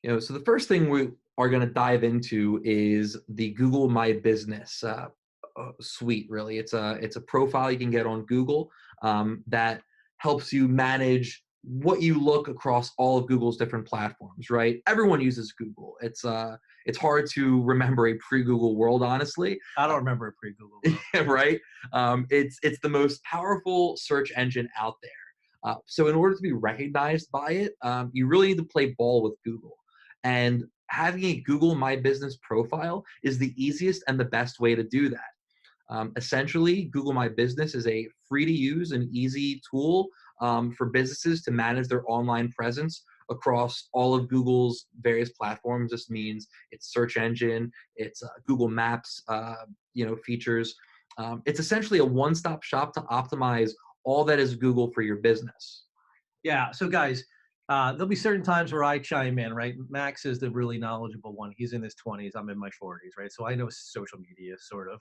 So the first thing we are going to dive into is the Google My Business suite. Really, it's a profile you can get on Google that helps you manage what you look across all of Google's different platforms. Right? Everyone uses Google. It's hard to remember a pre-Google world, honestly. I don't remember a pre-Google world. Right? It's the most powerful search engine out there. So in order to be recognized by it, you really need to play ball with Google. And having a Google My Business profile is the easiest and the best way to do that. Essentially, Google My Business is a free to use and easy tool for businesses to manage their online presence across all of Google's various platforms. This means its search engine, its Google Maps, features. It's essentially a one-stop shop to optimize all that is Google for your business. Yeah. So, guys, there'll be certain times where I chime in, right? Max is the really knowledgeable one. He's in his 20s. I'm in my 40s, right? So I know social media, sort of.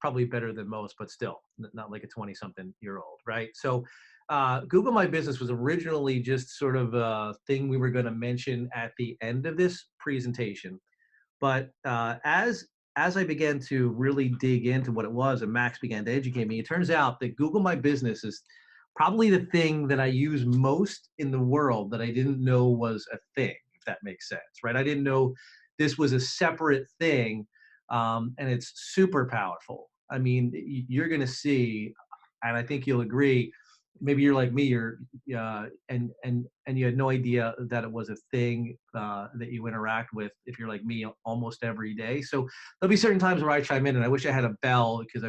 Probably better than most, but still not like a 20-something-year-old, right? So, Google My Business was originally just sort of a thing we were going to mention at the end of this presentation. But as I began to really dig into what it was, and Max began to educate me, it turns out that Google My Business is probably the thing that I use most in the world that I didn't know was a thing, if that makes sense, right? I didn't know this was a separate thing, and it's super powerful. I mean, you're going to see, and I think you'll agree. Maybe you're like me, and you had no idea that it was a thing that you interact with. If you're like me, almost every day. So there'll be certain times where I chime in, and I wish I had a bell because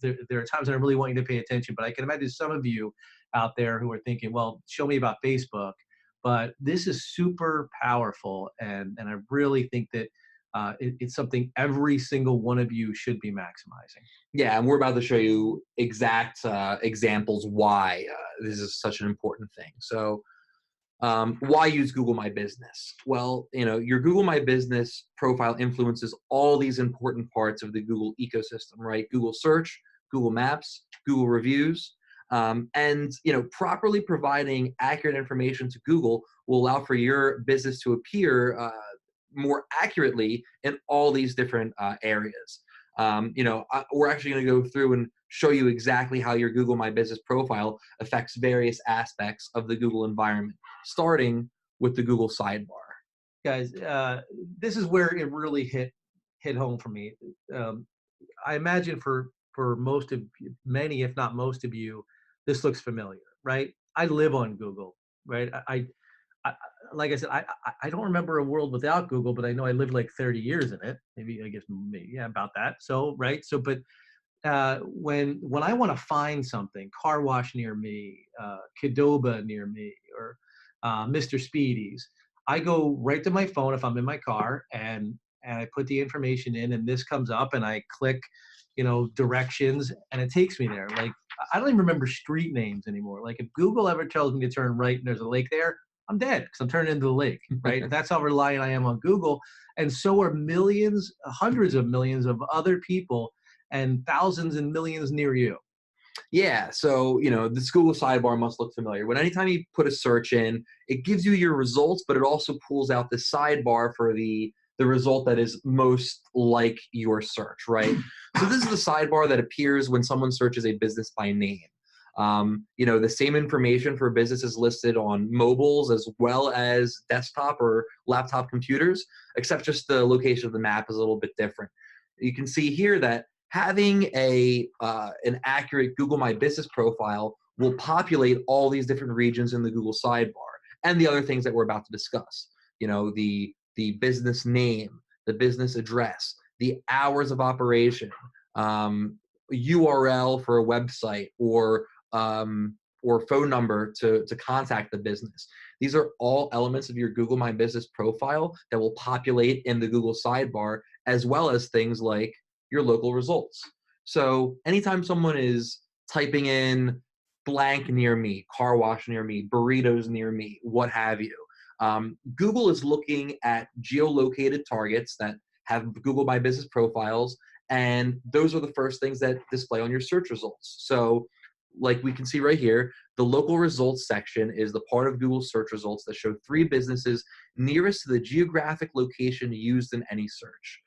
there are times when I really want you to pay attention. But I can imagine some of you out there who are thinking, "Well, show me about Facebook." But this is super powerful, and I really think that it's something every single one of you should be maximizing. Yeah, and we're about to show you exact examples why this is such an important thing. So, why use Google My Business? Well, your Google My Business profile influences all these important parts of the Google ecosystem, right? Google Search, Google Maps, Google Reviews, and properly providing accurate information to Google will allow for your business to appear more accurately in all these different areas. We're actually going to go through and show you exactly how your Google My Business profile affects various aspects of the Google environment, starting with the Google sidebar. Guys, this is where it really hit home for me. Um, I imagine for most of many, if not most of you, this looks familiar, right? I live on Google, right? I like I said, I don't remember a world without Google, but I know I lived like 30 years in it. Maybe I guess maybe yeah, about that. So right. So but when I want to find something, car wash near me, Qdoba near me, or Mr. Speedy's, I go right to my phone if I'm in my car and I put the information in, and this comes up, and I click, directions, and it takes me there. Like I don't even remember street names anymore. Like if Google ever tells me to turn right and there's a lake there, I'm dead because I'm turning into the lake, right? That's how reliant I am on Google. And so are millions, hundreds of millions of other people and thousands and millions near you. Yeah, so this Google sidebar must look familiar. When anytime you put a search in, it gives you your results, but it also pulls out the sidebar for the result that is most like your search, right? So this is the sidebar that appears when someone searches a business by name. The same information for businesses listed on mobiles as well as desktop or laptop computers, except just the location of the map is a little bit different. You can see here that having an accurate Google My Business profile will populate all these different regions in the Google sidebar and the other things that we're about to discuss. The business name, the business address, the hours of operation, URL for a website, or phone number to contact the business. These are all elements of your Google My Business profile that will populate in the Google sidebar, as well as things like your local results. So anytime someone is typing in blank near me, car wash near me, burritos near me, what have you, Google is looking at geolocated targets that have Google My Business profiles, and those are the first things that display on your search results. So like we can see right here, The local results section is the part of Google search results that show 3 businesses nearest to the geographic location used in any search.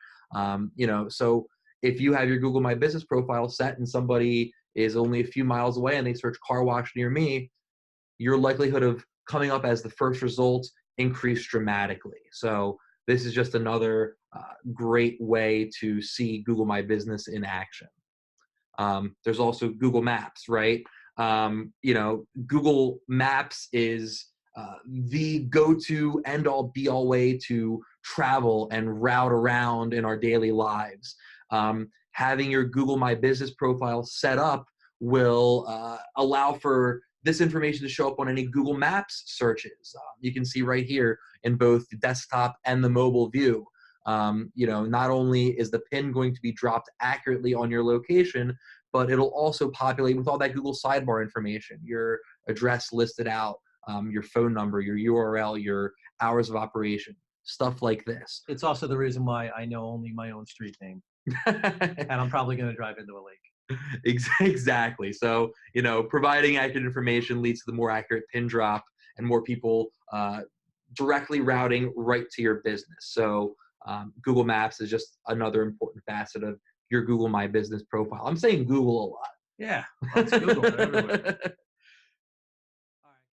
So if you have your Google My Business profile set and somebody is only a few miles away and they search car wash near me, your likelihood of coming up as the first result increased dramatically. So this is just another great way to see Google My Business in action. There's also Google Maps, right? Google Maps is the go-to end-all be-all way to travel and route around in our daily lives. Having your Google My Business profile set up will allow for this information to show up on any Google Maps searches. You can see right here in both the desktop and the mobile view. Not only is the pin going to be dropped accurately on your location, but it'll also populate with all that Google sidebar information, your address listed out, your phone number, your URL, your hours of operation, stuff like this. It's also the reason why I know only my own street name, and I'm probably going to drive into a lake. Exactly. So, providing accurate information leads to the more accurate pin drop and more people directly routing right to your business. So, Google Maps is just another important facet of your Google My Business profile. I'm saying Google a lot. Yeah, let's Google it everywhere.